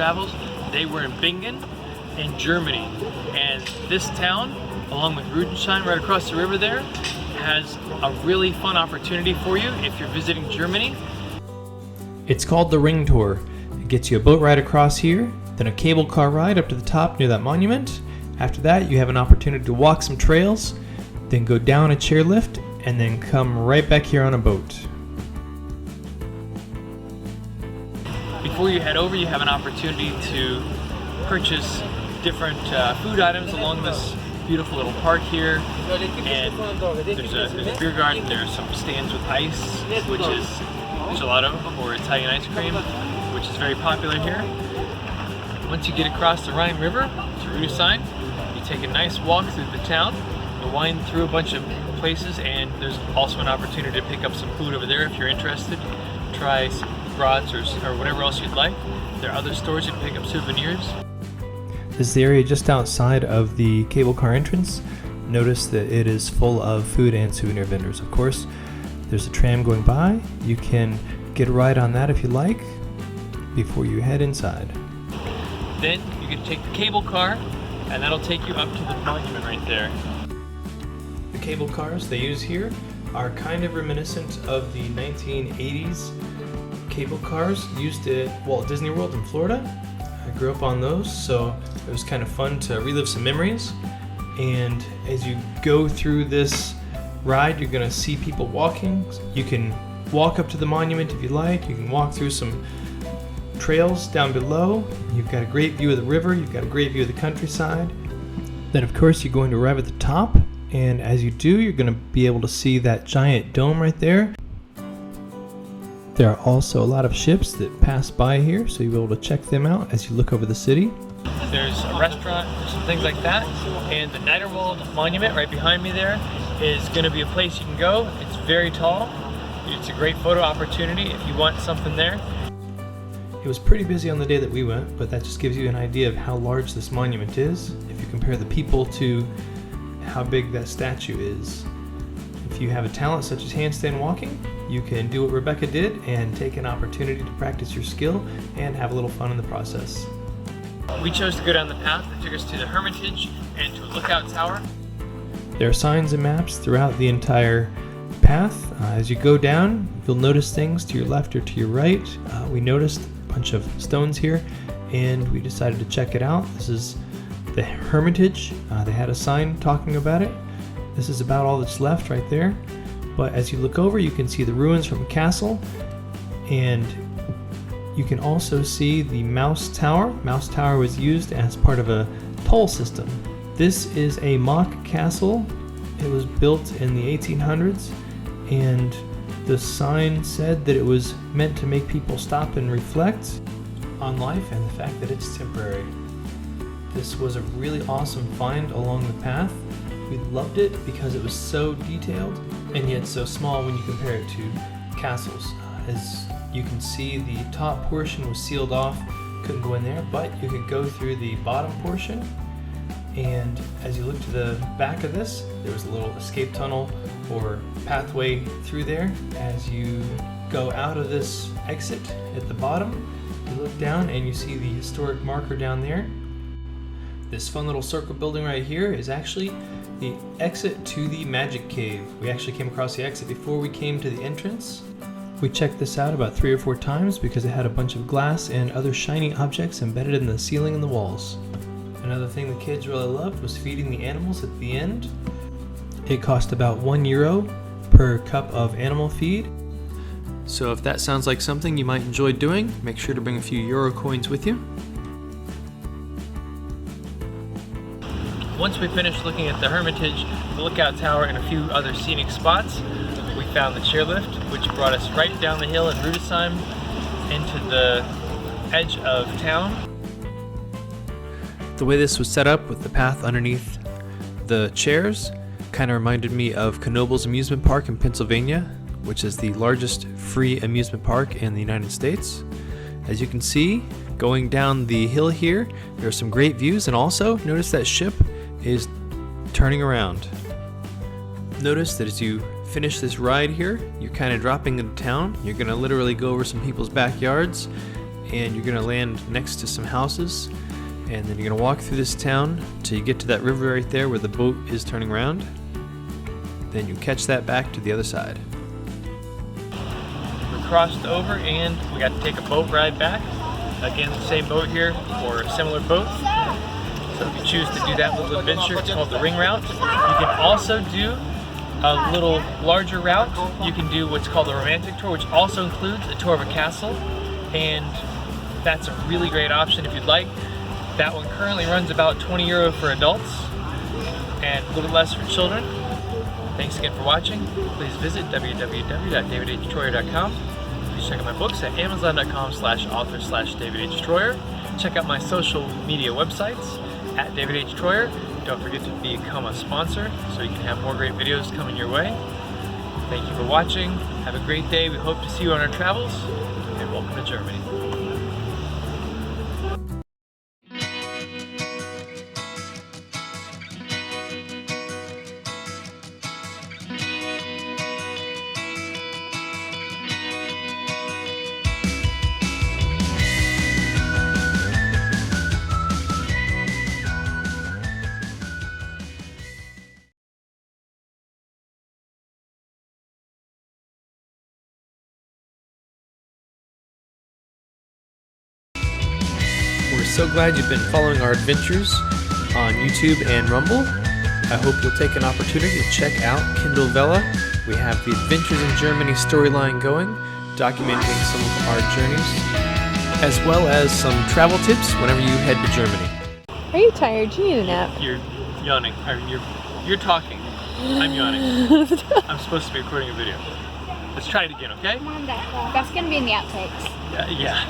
travels, they were in Bingen in Germany. And this town, along with Rudesheim right across the river there, has a really fun opportunity for you if you're visiting Germany. It's called the Ring Tour. It gets you a boat ride across here, then a cable car ride up to the top near that monument. After that, you have an opportunity to walk some trails, then go down a chairlift, and then come right back here on a boat. Before you head over, you have an opportunity to purchase different food items along this beautiful little park here. And there's a beer garden, there's some stands with ice, which is gelato or Italian ice cream, which is very popular here. Once you get across the Rhine River to Rudesheim, you take a nice walk through the town. You wind through a bunch of places, and there's also an opportunity to pick up some food over there if you're interested. Try some brats or whatever else you'd like. There are other stores you can pick up souvenirs. This is the area just outside of the cable car entrance. Notice that it is full of food and souvenir vendors, of course. There's a tram going by. You can get a ride on that if you like before you head inside. Then you can take the cable car, and that'll take you up to the monument right there. The cable cars they use here are kind of reminiscent of the 1980s cable cars used at Walt Disney World in Florida. I grew up on those, so it was kind of fun to relive some memories. And as you go through this ride, you're going to see people walking. You can walk up to the monument if you like. You can walk through some trails down below. You've got a great view of the river. You've got a great view of the countryside. Then of course you're going to arrive at the top, and as you do, you're going to be able to see that giant dome right there. There are also a lot of ships that pass by here, so you'll be able to check them out as you look over the city. There's a restaurant, there's some things like that, and the Niederwald Monument right behind me there is going to be a place you can go. It's very tall. It's a great photo opportunity if you want something there. It was pretty busy on the day that we went, but that just gives you an idea of how large this monument is if you compare the people to how big that statue is. If you have a talent such as handstand walking, you can do what Rebecca did and take an opportunity to practice your skill and have a little fun in the process. We chose to go down the path that took us to the Hermitage and to a lookout tower. There are signs and maps throughout the entire path. As you go down, you'll notice things to your left or to your right. We noticed a bunch of stones here, and we decided to check it out. This is the Hermitage. They had a sign talking about it. This is about all that's left right there. But as you look over, you can see the ruins from a castle, and you can also see the Mouse Tower. Mouse Tower was used as part of a toll system. This is a mock castle. It was built in the 1800s, and the sign said that it was meant to make people stop and reflect on life and the fact that it's temporary. This was a really awesome find along the path. We loved it because it was so detailed and yet so small when you compare it to castles. As you can see, the top portion was sealed off, couldn't go in there, but you could go through the bottom portion. And as you look to the back of this, there was a little escape tunnel or pathway through there. As you go out of this exit at the bottom, you look down and you see the historic marker down there. This fun little circle building right here is actually the exit to the Magic Cave. We actually came across the exit before we came to the entrance. We checked this out about 3 or 4 times because it had a bunch of glass and other shiny objects embedded in the ceiling and the walls. Another thing the kids really loved was feeding the animals at the end. It cost about €1 per cup of animal feed. So if that sounds like something you might enjoy doing, make sure to bring a few euro coins with you. Once we finished looking at the Hermitage, the lookout tower, and a few other scenic spots, we found the chairlift, which brought us right down the hill in Rudesheim into the edge of town. The way this was set up with the path underneath the chairs kind of reminded me of Knobel's Amusement Park in Pennsylvania, which is the largest free amusement park in the United States. As you can see, going down the hill here, there are some great views, and also notice that ship is turning around. Notice that as you finish this ride here, you're kind of dropping into town. You're going to literally go over some people's backyards, and you're gonna land next to some houses, and then you're gonna walk through this town till you get to that river right there where the boat is turning around. Then you catch that back to the other side. We crossed over and we got to take a boat ride back. Again, the same boat here or a similar boat. So if you choose to do that little adventure, it's called the Ring Route. You can also do a little larger route. You can do what's called the Romantic Tour, which also includes a tour of a castle, and that's a really great option if you'd like. That one currently runs about €20 for adults and a little less for children. Thanks again for watching. Please visit www.davidhtroyer.com. Please check out my books at amazon.com/author/DavidHTroyer. Check out my social media websites at David H. Troyer. Don't forget to become a sponsor so you can have more great videos coming your way. Thank you for watching. Have a great day. We hope to see you on our travels, and welcome to Germany. We're so glad you've been following our adventures on YouTube and Rumble. I hope you'll take an opportunity to check out Kindle Vella. We have the Adventures in Germany storyline going, documenting some of our journeys, as well as some travel tips whenever you head to Germany. Are you tired? You need a nap. You're yawning. You're talking. I'm yawning. I'm supposed to be recording a video. Let's try it again, okay? That's gonna be in the outtakes. Yeah.